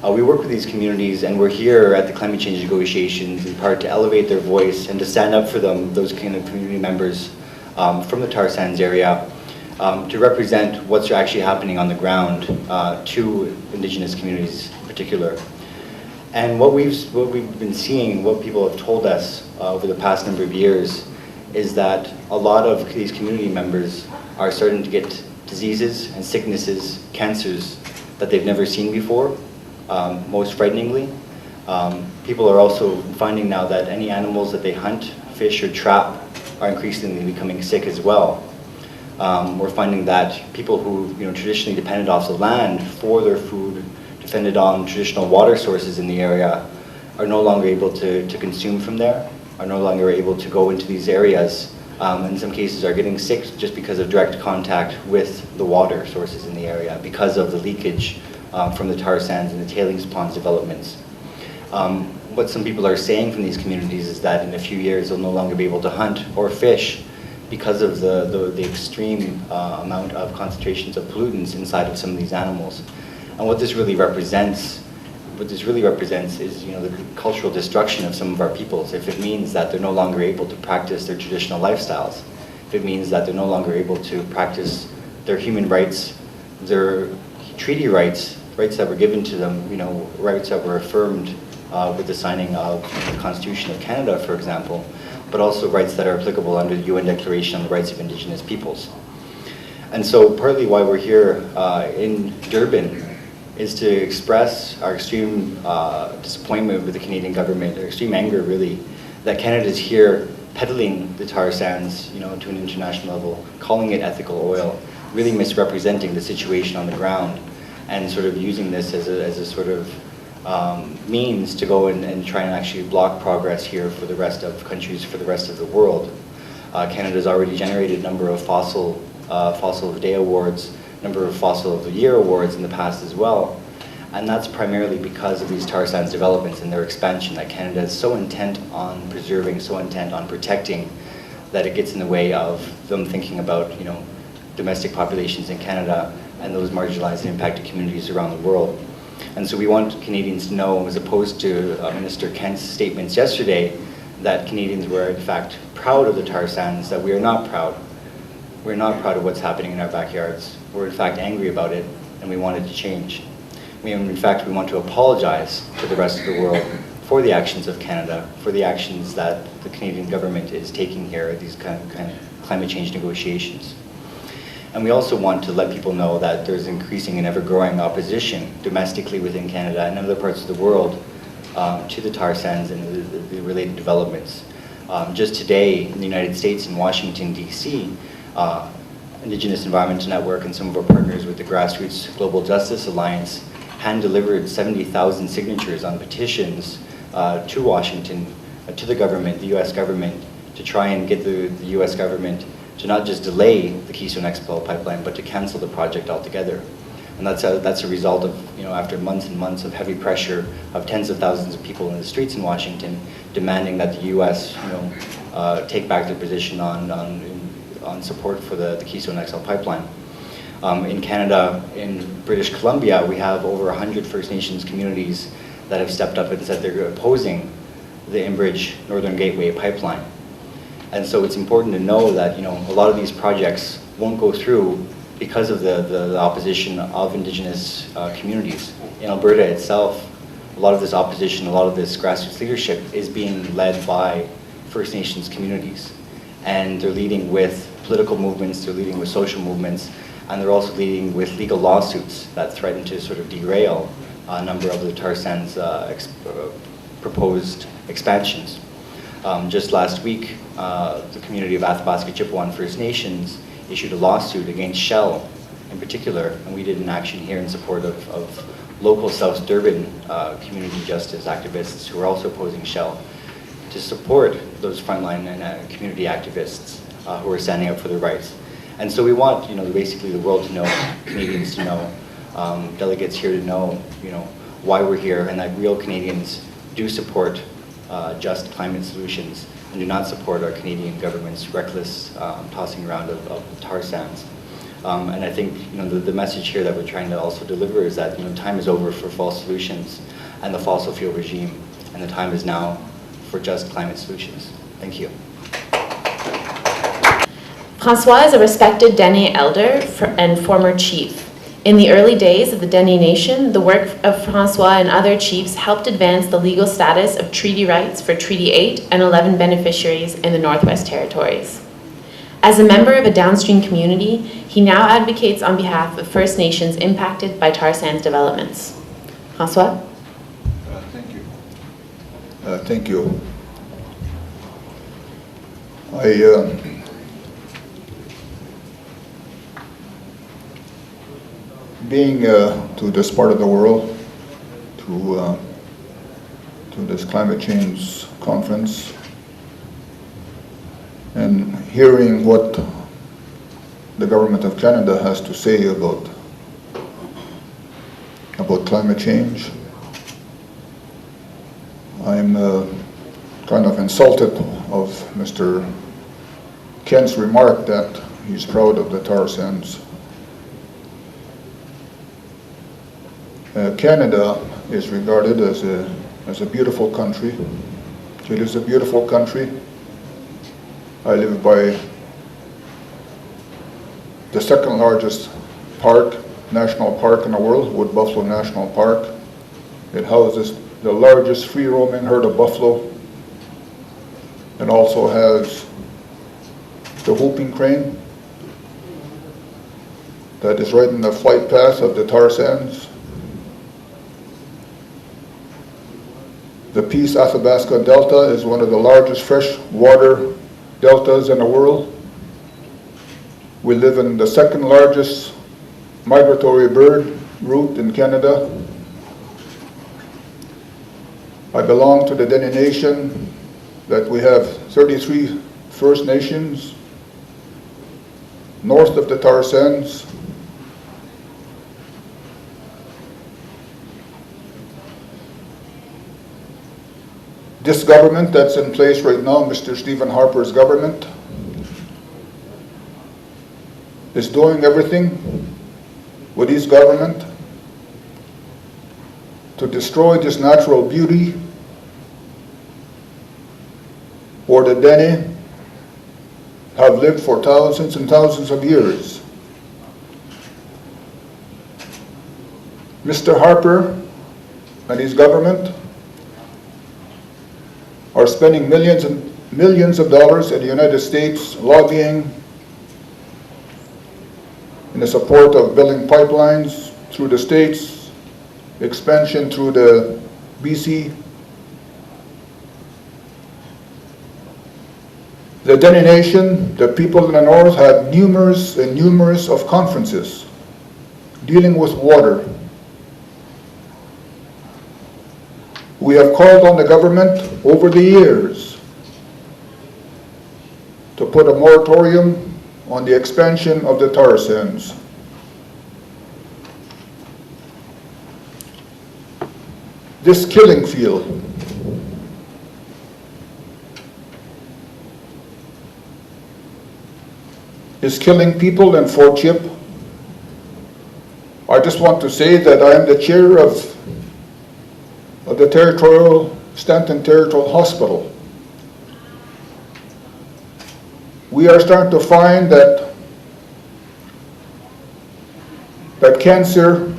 We work with these communities, and we're here at the climate change negotiations in part to elevate their voice and to stand up for them, those kind of community members from the tar sands area, to represent what's actually happening on the ground to Indigenous communities in particular. And what we've been seeing, what people have told us over the past number of years, is that a lot of these community members are starting to get diseases and sicknesses, cancers that they've never seen before, most frighteningly. People are also finding now that any animals that they hunt, fish, or trap are increasingly becoming sick as well. We're finding that people who traditionally depended off the land for their food, depended on traditional water sources in the area, are no longer able to consume from there, are no longer able to go into these areas, in some cases are getting sick just because of direct contact with the water sources in the area because of the leakage from the tar sands and the tailings ponds developments. What some people are saying from these communities is that in a few years they'll no longer be able to hunt or fish because of the extreme amount of concentrations of pollutants inside of some of these animals. And what this really represents is the cultural destruction of some of our peoples. If it means that they're no longer able to practice their traditional lifestyles, if it means that they're no longer able to practice their human rights, their treaty rights, rights that were given to them, rights that were affirmed with the signing of the Constitution of Canada, for example, but also rights that are applicable under the UN Declaration on the Rights of Indigenous Peoples. And so partly why we're here in Durban is to express our extreme disappointment with the Canadian government, or extreme anger really, that Canada is here peddling the tar sands to an international level, calling it ethical oil, really misrepresenting the situation on the ground, and sort of using this as a sort of means to go and try and actually block progress here for the rest of countries, for the rest of the world. Canada's already generated a number of fossil of the Day awards, number of Fossil of the Year awards in the past as well. And that's primarily because of these tar sands developments and their expansion that Canada is so intent on preserving, so intent on protecting, that it gets in the way of them thinking about domestic populations in Canada and those marginalized and impacted communities around the world. And so we want Canadians to know, as opposed to Minister Kent's statements yesterday, that Canadians were in fact proud of the tar sands, that we are not proud. We're not proud of what's happening in our backyards. We're in fact angry about it, and we want it to change. In fact, we want to apologize to the rest of the world for the actions of Canada, for the actions that the Canadian government is taking here at these kind of climate change negotiations. And we also want to let people know that there's increasing and ever-growing opposition domestically within Canada and other parts of the world to the tar sands and the related developments. Just today in the United States, in Washington, D.C., Indigenous Environment Network and some of our partners with the Grassroots Global Justice Alliance hand-delivered 70,000 signatures on petitions to Washington, to the government, the U.S. government, to try and get the U.S. government to not just delay the Keystone XL pipeline, but to cancel the project altogether. And that's a result of, after months and months of heavy pressure of tens of thousands of people in the streets in Washington demanding that the U.S., take back their position on support for the Keystone XL pipeline. In Canada, in British Columbia, we have over 100 First Nations communities that have stepped up and said they're opposing the Enbridge Northern Gateway pipeline. And so it's important to know that a lot of these projects won't go through because of the opposition of Indigenous communities. In Alberta itself, a lot of this opposition, a lot of this grassroots leadership is being led by First Nations communities. And they're leading with political movements, they're leading with social movements, and they're also leading with legal lawsuits that threaten to sort of derail a number of the tar sands proposed expansions. Just last week, the community of Athabasca Chippewa First Nations issued a lawsuit against Shell in particular, and we did an action here in support of local South Durban community justice activists who are also opposing Shell, to support those frontline and community activists who are standing up for their rights. And so we want, basically the world to know, Canadians to know, delegates here to know, why we're here, and that real Canadians do support just climate solutions and do not support our Canadian government's reckless tossing around of tar sands. And I think the message here that we're trying to also deliver is that time is over for false solutions and the fossil fuel regime, and the time is now for just climate solutions. Thank you. Francois is a respected Dene elder and former chief. In the early days of the Dene Nation, the work of Francois and other chiefs helped advance the legal status of treaty rights for Treaty 8 and 11 beneficiaries in the Northwest Territories. As a member of a downstream community, he now advocates on behalf of First Nations impacted by tar sands developments. Francois? Thank you. Thank you. Being to this part of the world, to this climate change conference, and hearing what the government of Canada has to say about climate change, I'm kind of insulted of Mr. Kent's remark that he's proud of the tar sands. Canada is regarded as a beautiful country. It is a beautiful country. I live by the second largest national park in the world, Wood Buffalo National Park. It houses the largest free-roaming herd of buffalo. It also has the whooping crane that is right in the flight path of the tar sands. The Peace Athabasca Delta is one of the largest freshwater deltas in the world. We live in the second largest migratory bird route in Canada. I belong to the Dene Nation, that we have 33 First Nations north of the tar sands. This government that's in place right now, Mr. Stephen Harper's government, is doing everything with his government to destroy this natural beauty where the Dene have lived for thousands and thousands of years. Mr. Harper and his government are spending millions and millions of dollars in the United States lobbying in the support of building pipelines through the states, expansion through the BC. The Dene Nation, the people in the north, had numerous of conferences dealing with water. We have called on the government over the years to put a moratorium on the expansion of the tar sands. This killing field is killing people in Fort Chip. I just want to say that I am the chair of the Stanton Territorial Hospital. We are starting to find that cancer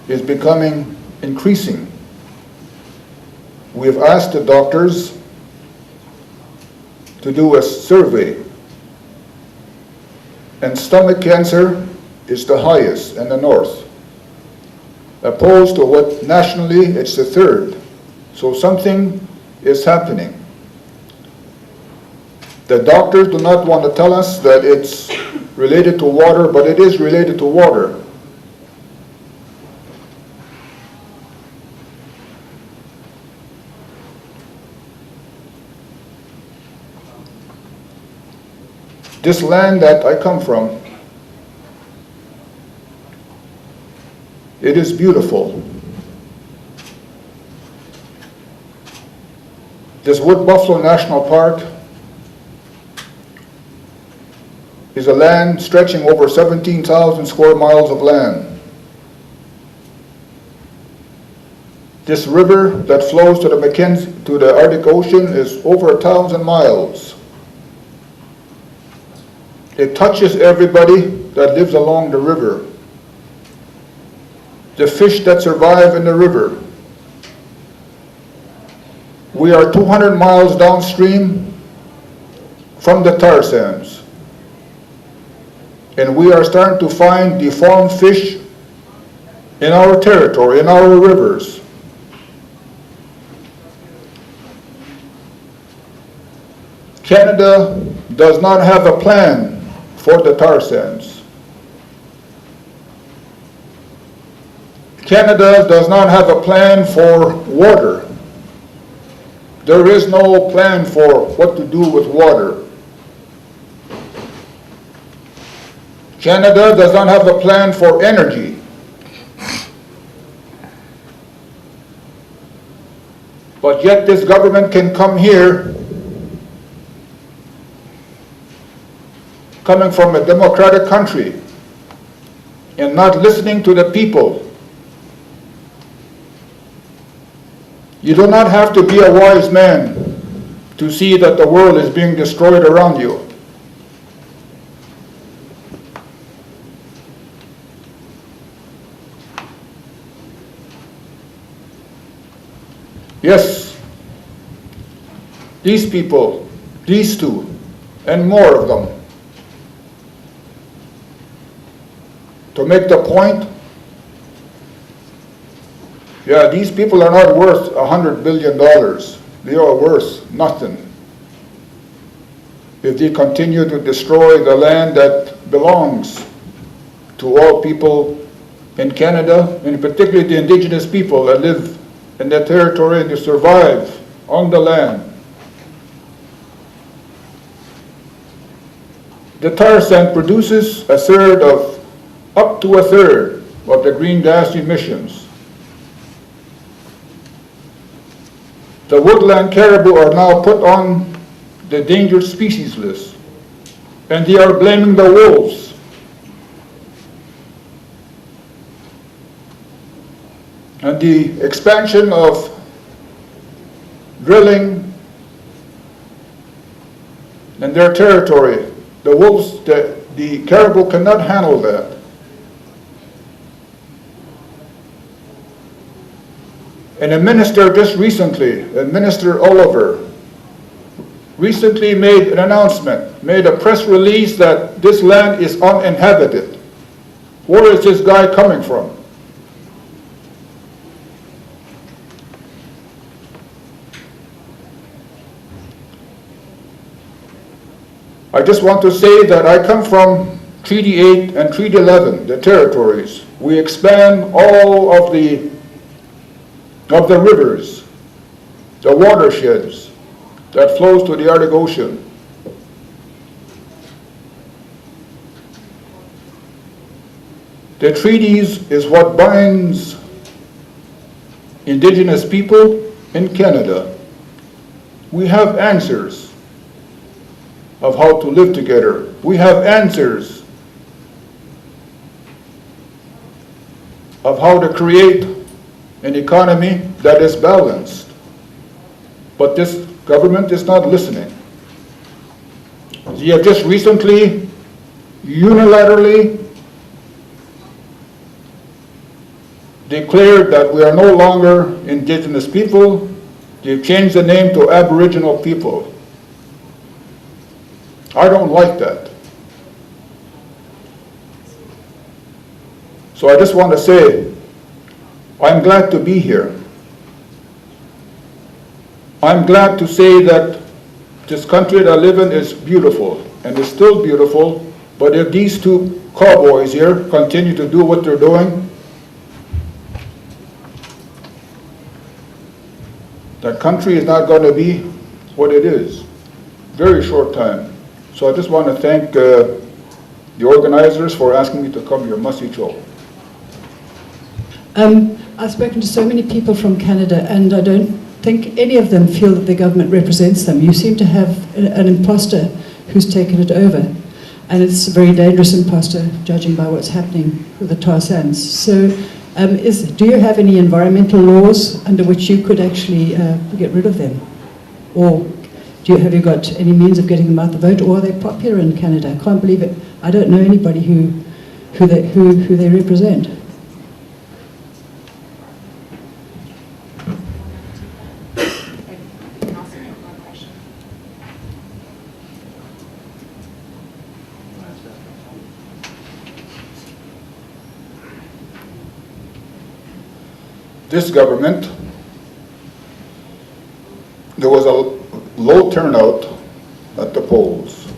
is becoming increasing. We have asked the doctors to do a survey, and stomach cancer is the highest in the north, opposed to what nationally it's the third. So something is happening. The doctors do not want to tell us that it's related to water, but it is related to water. This land that I come from, it is beautiful. This Wood Buffalo National Park is a land stretching over 17,000 square miles of land. This river that flows to the Arctic Ocean is over 1,000 miles. It touches everybody that lives along the river. The fish that survive in the river. We are 200 miles downstream from the tar sands. And we are starting to find deformed fish in our territory, in our rivers. Canada does not have a plan for the tar sands. Canada does not have a plan for water. There is no plan for what to do with water. Canada does not have a plan for energy. But yet this government can come here, coming from a democratic country, and not listening to the people. You do not have to be a wise man to see that the world is being destroyed around you. Yes, these people, these two, and more of them, to make the point, yeah, these people are not worth $100 billion. They are worth nothing. If they continue to destroy the land that belongs to all people in Canada, and particularly the Indigenous people that live in that territory and to survive on the land. The tar sand produces up to a third of the green gas emissions. The woodland caribou are now put on the endangered species list, and they are blaming the wolves. And the expansion of drilling in their territory, the wolves, the caribou cannot handle that. And a minister just recently, Minister Oliver, recently made an announcement, made a press release that this land is uninhabited. Where is this guy coming from? I just want to say that I come from Treaty 8 and Treaty 11, the territories. We expand all of the rivers, the watersheds that flows to the Arctic Ocean. The treaties is what binds Indigenous people in Canada. We have answers of how to live together. We have answers of how to create an economy that is balanced. But this government is not listening. They have just recently, unilaterally, declared that we are no longer Indigenous people. They've changed the name to Aboriginal people. I don't like that. So I just want to say, I'm glad to be here. I'm glad to say that this country that I live in is beautiful, and is still beautiful, but if these two cowboys here continue to do what they're doing, the country is not going to be what it is. Very short time. So I just want to thank the organizers for asking me to come here. Masi Cho. I've spoken to so many people from Canada, and I don't think any of them feel that the government represents them. You seem to have an imposter who's taken it over. and it's very dangerous in Pastor, judging by what's happening with the tar sands. So do you have any environmental laws under which you could actually get rid of them? Or have you got any means of getting them out the vote, or are they popular in Canada? I can't believe it. I don't know anybody who they represent. This government, there was a low turnout at the polls.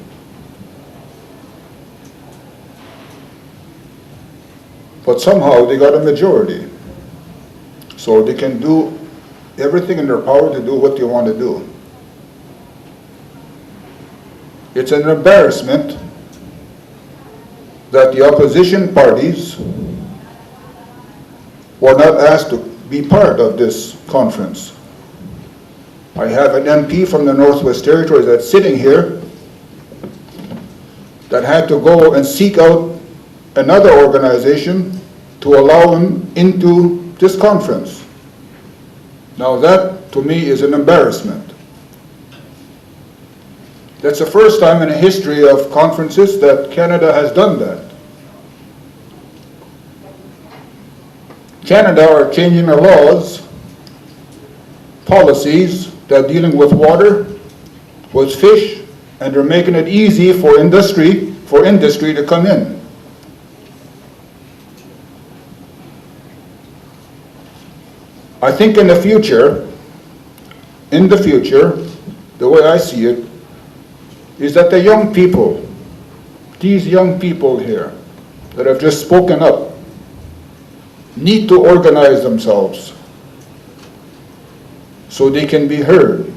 But somehow they got a majority. So they can do everything in their power to do what they want to do. It's an embarrassment that the opposition parties were not asked to be part of this conference. I have an MP from the Northwest Territories that's sitting here that had to go and seek out another organization to allow him into this conference. Now that, to me, is an embarrassment. That's the first time in the history of conferences that Canada has done that. Canada are changing their laws, policies that are dealing with water, with fish, and they're making it easy for industry to come in. I think in the future, the way I see it, is that the young people, these young people here that have just spoken up, need to organize themselves so they can be heard,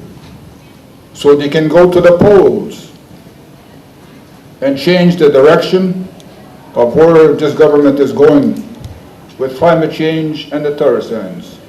so they can go to the polls and change the direction of where this government is going with climate change and the tar sands.